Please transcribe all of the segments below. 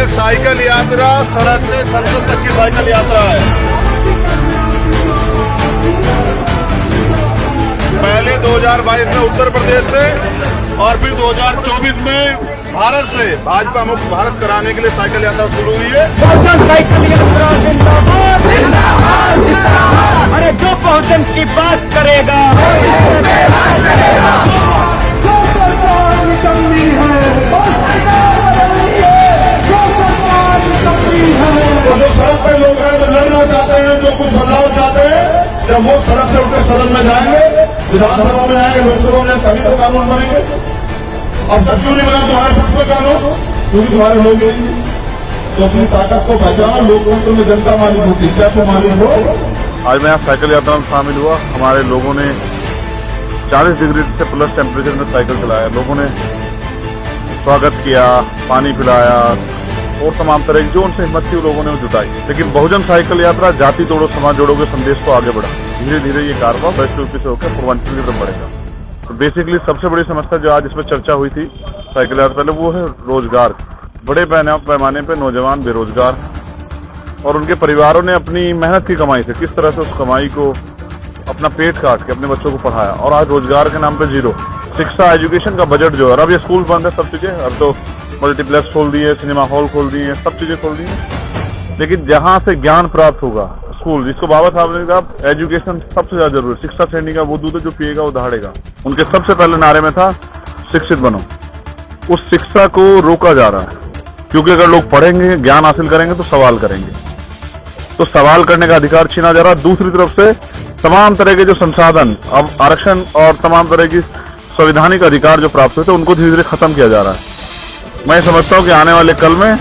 ये साइकिल यात्रा सड़क से संसद तक की साइकिल यात्रा है। पहले 2022 में उत्तर प्रदेश से और फिर 2024 में भारत से भाजपा मुक्त भारत कराने के लिए साइकिल यात्रा शुरू हुई है। बहुजन साइकिल यात्रा जिंदाबाद जिंदाबाद जिंदाबाद। अरे जो बहुजन की बात करेगा जो सड़क पे लोग हैं जो लड़ना चाहते हैं, जो कुछ बदलाव चाहते हैं, जब वो सड़क से उठकर सदन में जाएंगे, विधानसभा में आएंगे, लोकसभा में तभी तो कानून बनेंगे। अब तक क्यों नहीं बना तुम्हारे पक्ष में कानून? क्योंकि तुम्हारे लोग तो अपनी ताकत को पहचाना। लोकतंत्र में जनता मालिक होती है, क्या तुम मालिक हो? आज मैं यहाँ साइकिल यात्रा में शामिल हुआ। हमारे लोगों ने 40 डिग्री से प्लस टेम्परेचर में साइकिल चलाया। लोगों ने स्वागत किया, पानी पिलाया और तमाम तरह की जो उनसे हिम्मत थी लोगों ने जुटाई। लेकिन बहुजन साइकिल यात्रा जाति तोड़ो समाज जोड़ो के संदेश को आगे बढ़ा। धीरे धीरे ये कारवां वेस्ट यूपी से होकर पूर्वांचल की तरफ बढ़ेगा। तो बेसिकली सबसे बड़ी समस्या जो आज इसमें चर्चा हुई थी साइकिल यात्रा पहले, वो है रोजगार। बड़े पैमाने पर नौजवान बेरोजगार और उनके परिवारों ने अपनी मेहनत की कमाई से किस तरह से उस कमाई को अपना पेट काट के अपने बच्चों को पढ़ाया, और आज रोजगार के नाम पे जीरो। शिक्षा एजुकेशन का बजट जो है, अब ये स्कूल बंद है, सब चीजें, अब तो मल्टीप्लेक्स खोल दिए, सिनेमा हॉल खोल दिए, सब चीजें खोल दी हैं। लेकिन जहां से ज्ञान प्राप्त होगा, स्कूल जिसको बाबा साहब ने कहा एजुकेशन सबसे ज्यादा जरूरी, शिक्षा श्रेणी का वो दूध जो पिएगा वो दहाड़ेगा। उनके सबसे पहले नारे में था शिक्षित बनो। उस शिक्षा को रोका जा रहा है क्योंकि अगर लोग पढ़ेंगे, ज्ञान हासिल करेंगे तो सवाल करेंगे, तो सवाल करने का अधिकार छीना जा रहा है। दूसरी तरफ से तमाम तरह के जो संसाधन, अब आरक्षण और तमाम तरह की संवैधानिक अधिकार जो प्राप्त हुए थे उनको धीरे धीरे खत्म किया जा रहा है। मैं समझता हूं कि आने वाले कल में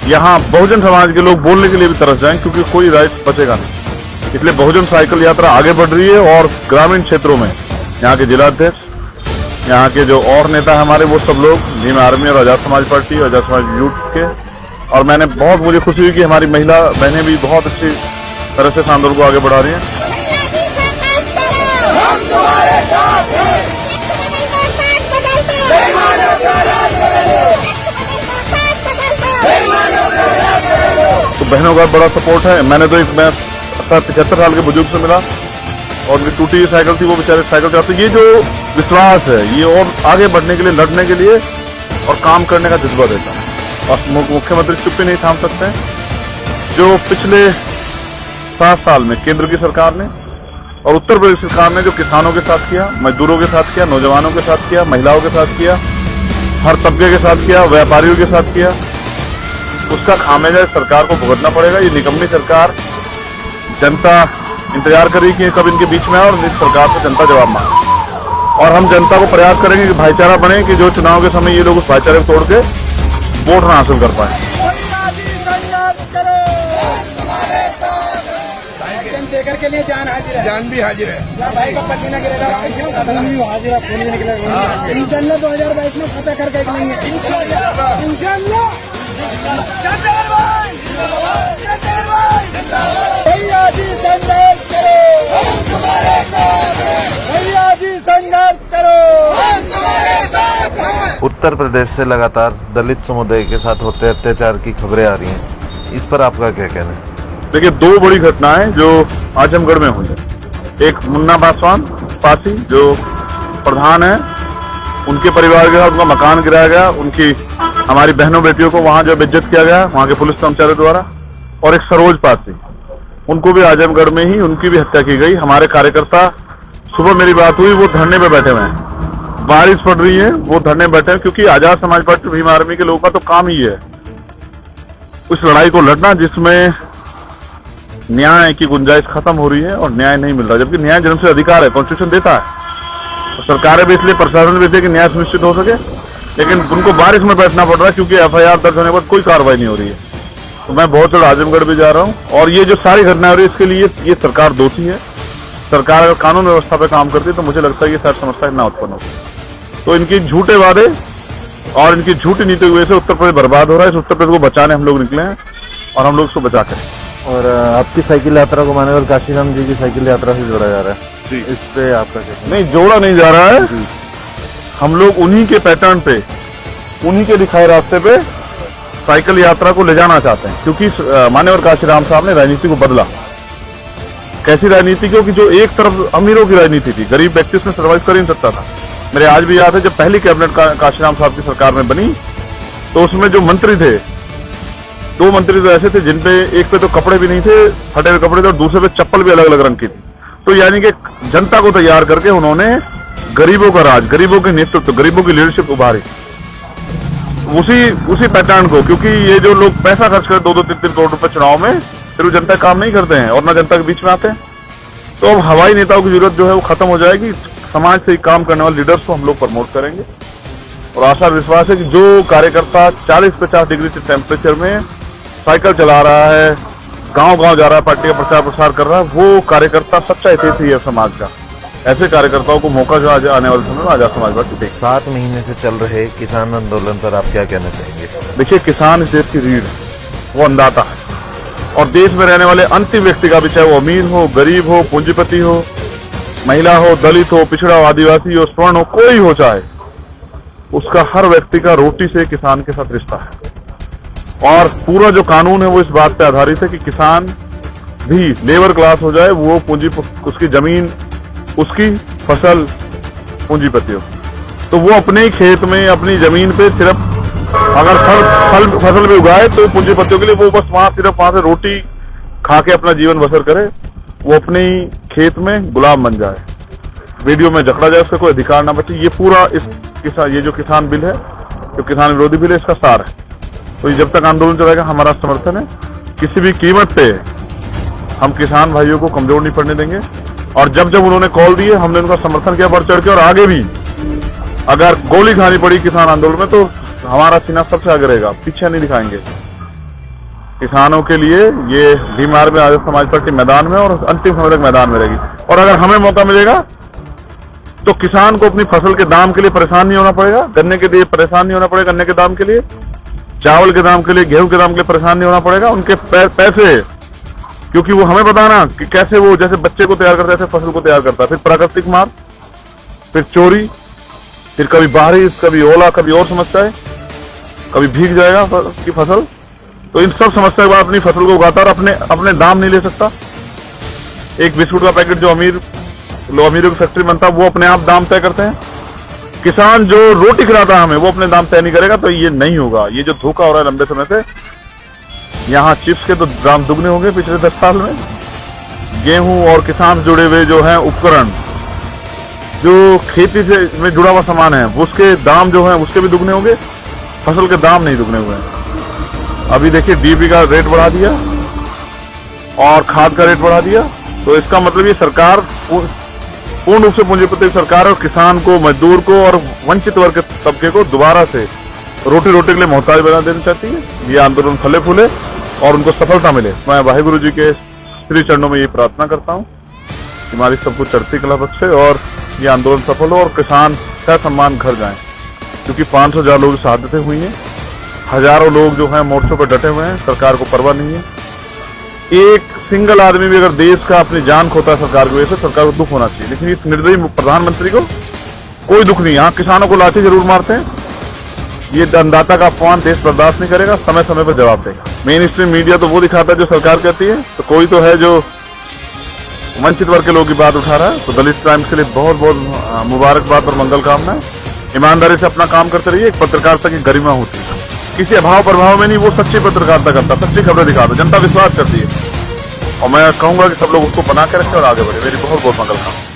यहाँ बहुजन समाज के लोग बोलने के लिए भी तरस जाएंगे क्योंकि कोई राइट बचेगा नहीं। इसलिए बहुजन साइकिल यात्रा आगे बढ़ रही है और ग्रामीण क्षेत्रों में यहाँ के जिलाध्यक्ष, यहाँ के जो और नेता हमारे, वो सब लोग भीम आर्मी और आजाद समाज पार्टी और आजाद समाज यूथ के, और मुझे खुशी हुई कि हमारी महिला बहनें भी बहुत अच्छी तरह से इस आंदोलन को आगे बढ़ा रही हैं। तो बहनों का बड़ा सपोर्ट है। मैं 75 साल के बुजुर्ग से मिला और उनकी टूटी हुई साइकिल थी, वो बेचारे साइकिल चलाते। ये जो विश्वास है ये और आगे बढ़ने के लिए, लड़ने के लिए और काम करने का जज्बा देता है। और मुख्यमंत्री चुप्पी नहीं थाम सकते हैं। जो पिछले 7 साल में केंद्र की सरकार ने और उत्तर प्रदेश सरकार ने जो किसानों के साथ किया, मजदूरों के साथ किया, नौजवानों के साथ किया, महिलाओं के साथ किया, हर तबके के साथ किया, व्यापारियों के साथ किया, उसका खामियाजा सरकार को भुगतना पड़ेगा। ये निकम्मी सरकार, जनता इंतजार कर रही कि कब इनके बीच में आए और इस सरकार से जनता जवाब मांगे। और हम जनता को प्रयास करेंगे कि भाईचारा बने, कि जो चुनाव के समय ये लोग उस भाईचारे को तोड़ के वोट ना हासिल कर पाए। देकर के लिए जान हाजिर है, जान भी हाजिर है। भाई का पसीना गिरेगा, हाजिर है। इंशाल्लाह 2022 में फतह करके निकलेंगे। इंशाल्लाह इंशाल्लाह। भैया जी संघर्ष करो, भैया जी संघर्ष करो। उत्तर प्रदेश से लगातार दलित समुदाय के साथ होते अत्याचार की खबरें आ रही हैं, इस पर आपका क्या कहना है? देखिए, 2 बड़ी घटनाएं जो आजमगढ़ में हुई है। एक मुन्ना पासी जो प्रधान है, उनके परिवार के साथ उनका मकान गिराया गया, उनकी हमारी बहनों बेटियों को वहां जो बेइज्जत किया गया वहां के पुलिस कर्मचारियों द्वारा। और एक सरोज पासी, उनको भी आजमगढ़ में ही उनकी भी हत्या की गई। हमारे कार्यकर्ता, सुबह मेरी बात हुई, वो धरने पे बैठे हुए हैं। बारिश पड़ रही है, वो धरने बैठे हैं क्योंकि आजाद समाज पार्टी भीम आर्मी के लोगों का तो काम ही है उस लड़ाई को लड़ना जिसमें न्याय की गुंजाइश खत्म हो रही है और न्याय नहीं मिल रहा, जबकि न्याय जन्म से अधिकार है, कॉन्स्टिट्यूशन देता है। तो सरकारें भी इसलिए, प्रशासन भी इसलिए कि न्याय सुनिश्चित हो सके, लेकिन उनको बारिश में बैठना पड़ रहा है क्योंकि FIR दर्ज होने के बाद कोई कार्रवाई नहीं हो रही है। तो मैं बहुत जल्द आजमगढ़ भी जा रहा हूँ और ये जो सारी घटनाएं हो रही है इसके लिए ये सरकार दोषी है। सरकार अगर कानून व्यवस्था पर काम करती है तो मुझे लगता है ये सारी समस्या ना उत्पन्न होती। तो इनकी झूठे वादे और इनकी झूठी नीति की वजह से उत्तर प्रदेश बर्बाद हो रहा है। इस उत्तर प्रदेश को बचाने हम लोग निकले हैं और हम लोग इसको बचा करें। और आपकी साइकिल यात्रा को मान्यवर काशीराम जी की साइकिल यात्रा से जोड़ा जा रहा है, इस पे आपका क्या? नहीं, जोड़ा नहीं जा रहा है। हम लोग उन्हीं के पैटर्न पे, उन्हीं के दिखाए रास्ते पे साइकिल यात्रा को ले जाना चाहते हैं, क्योंकि मान्यवर काशीराम साहब ने राजनीति को बदला। कैसी राजनीति? क्योंकि जो एक तरफ अमीरों की राजनीति थी, गरीब व्यक्ति उसमें सर्वाइव कर ही नहीं सकता था। मेरे आज भी याद है जब पहली कैबिनेट काशीराम साहब की सरकार में बनी, तो उसमें जो मंत्री थे, 2 मंत्री तो ऐसे थे जिनपे एक पे तो कपड़े भी नहीं थे, फटे हुए कपड़े थे, और दूसरे पे चप्पल भी अलग अलग रंग की थी। तो यानी कि जनता को तैयार करके उन्होंने गरीबों का राज, गरीबों के नेतृत्व, गरीबों की लीडरशिप उभारी। उसी पैटर्न को, क्योंकि ये जो लोग पैसा खर्च कर 2-2, 3-3 करोड़ रुपए चुनाव में, फिर वो जनता काम नहीं करते हैं और ना जनता के बीच में आते हैं। तो अब हवाई नेताओं की जरूरत जो है वो खत्म हो जाएगी। समाज से काम करने वाले लीडर्स को हम लोग प्रमोट करेंगे, और आशा विश्वास है कि जो कार्यकर्ता 40-50 डिग्री से टेम्परेचर में साइकिल चला रहा है, गांव-गांव जा रहा है, पार्टी का प्रचार प्रसार कर रहा है, वो कार्यकर्ता सच्चा हितैषी है समाज का। ऐसे कार्यकर्ताओं को मौका जो आज आने वाले समय में आजाद समाजवादी देंगे। 7 महीने से चल रहे किसान आंदोलन पर आप क्या कहना चाहेंगे? देखिए, किसान इस देश की रीढ़ है, वो अन्नदाता है, और देश में रहने वाले अंतिम व्यक्ति का भी, चाहे वो अमीर हो, गरीब हो, पूंजीपति हो, महिला हो, दलित हो, पिछड़ा हो, आदिवासी हो, स्वर्ण हो, कोई हो, चाहे उसका हर व्यक्ति का रोटी से किसान के साथ रिश्ता है। और पूरा जो कानून है वो इस बात पे आधारित है कि किसान भी लेबर क्लास हो जाए, वो उसकी जमीन, उसकी फसल पूंजीपति हो, तो वो अपने ही खेत में, अपनी जमीन पे सिर्फ अगर फसल भी उगाए तो पूंजीपतियों के लिए वो बस सिर्फ वहां से रोटी खा के अपना जीवन बसर करे, वो अपने ही खेत में गुलाम बन जाए, वीडियो में जकड़ा जाए, उसका कोई अधिकार ना बचे। ये पूरा ये जो किसान बिल है, जो किसान विरोधी बिल है, इसका सार है। तो ये जब तक आंदोलन चलेगा हमारा समर्थन है। किसी भी कीमत पे हम किसान भाइयों को कमजोर नहीं पड़ने देंगे, और जब जब उन्होंने कॉल दिए हमने उनका समर्थन किया बढ़ चढ़ के, और आगे भी अगर गोली खानी पड़ी किसान आंदोलन में तो हमारा सीना सबसे आगे रहेगा, पीछे नहीं दिखाएंगे। किसानों के लिए ये बीमार में आजाद समाज पार्टी मैदान में और अंतिम समय तक मैदान में रहेगी। और अगर हमें मौका मिलेगा तो किसान को अपनी फसल के दाम के लिए परेशान नहीं होना पड़ेगा, गन्ने के लिए परेशान नहीं होना पड़ेगा, गन्ने के दाम के लिए, चावल के दाम के लिए, गेहूं के दाम के लिए परेशान नहीं होना पड़ेगा। उनके पैसे, क्योंकि वो हमें बताना कि कैसे वो जैसे बच्चे को तैयार करता है, ऐसे फसल को तैयार करता है, फिर प्राकृतिक मार, फिर चोरी, फिर कभी बारिश, कभी ओला, कभी और समस्या है, कभी भीग जाएगा उसकी फसल। तो इन सब समस्या के बाद अपनी फसल को उगाता और अपने दाम नहीं ले सकता। एक बिस्कुट का पैकेट जो अमीरों की फैक्ट्री बनता है, वो अपने आप दाम तय करते हैं। किसान जो रोटी खिलाता है हमें, वो अपने दाम तय नहीं करेगा। तो ये नहीं होगा। ये जो धोखा हो रहा है लंबे समय से, यहाँ चिप्स के तो दाम दुगने होंगे पिछले 10 साल में। गेहूं और किसान जुड़े हुए जो है उपकरण, जो खेती से में जुड़ा हुआ सामान है, उसके दाम जो है उसके भी दुगने होंगे, फसल के दाम नहीं दुगने हुए हैं। अभी देखिए डीपी का रेट बढ़ा दिया और खाद का रेट बढ़ा दिया। तो इसका मतलब ये सरकार पूर्ण रूप से पूंजीपति सरकार और किसान को, मजदूर को और वंचित वर्ग के तबके को दोबारा से रोटी के लिए मोहताज बना देना चाहती है। ये आंदोलन फले फूले और उनको सफलता मिले। मैं वाहिगुरु जी के श्री चरणों में ये प्रार्थना करता हूँ कि हमारी सबको चढ़ती कला बख्शे और ये आंदोलन सफल हो और किसान सम्मान घर जाएं, क्योंकि 500,000 लोगों की शहादतें हुई हैं, हजारों लोग जो हैं मोर्चों पर डटे हुए हैं, सरकार को परवाह नहीं है। एक सिंगल आदमी भी अगर देश का अपनी जान खोता है सरकार की वजह से, सरकार को दुख होना चाहिए, लेकिन इस निर्दयी प्रधानमंत्री को कोई दुख नहीं। यहाँ किसानों को लाठी जरूर मारते हैं। ये अन्नदाता का अपमान देश बर्दाश्त नहीं करेगा, समय समय पर जवाब देगा। मेन स्ट्रीम मीडिया तो वो दिखाता है जो सरकार कहती है, तो कोई तो है जो वंचित वर्ग के लोगों की बात उठा रहा है। तो दलित टाइम्स के लिए बहुत बहुत मुबारकबाद और मंगल कामना। ईमानदारी से अपना काम करते रहिए। एक पत्रकारिता की गरिमा होती है, किसी अभाव प्रभाव में नहीं, वो सच्ची पत्रकारिता करता, सच्ची खबरें दिखाता, जनता विश्वास करती है। और मैं कहूंगा कि सब लोग उसको बना के रखें और आगे बढ़े। मेरी बहुत बहुत मंगल कामना।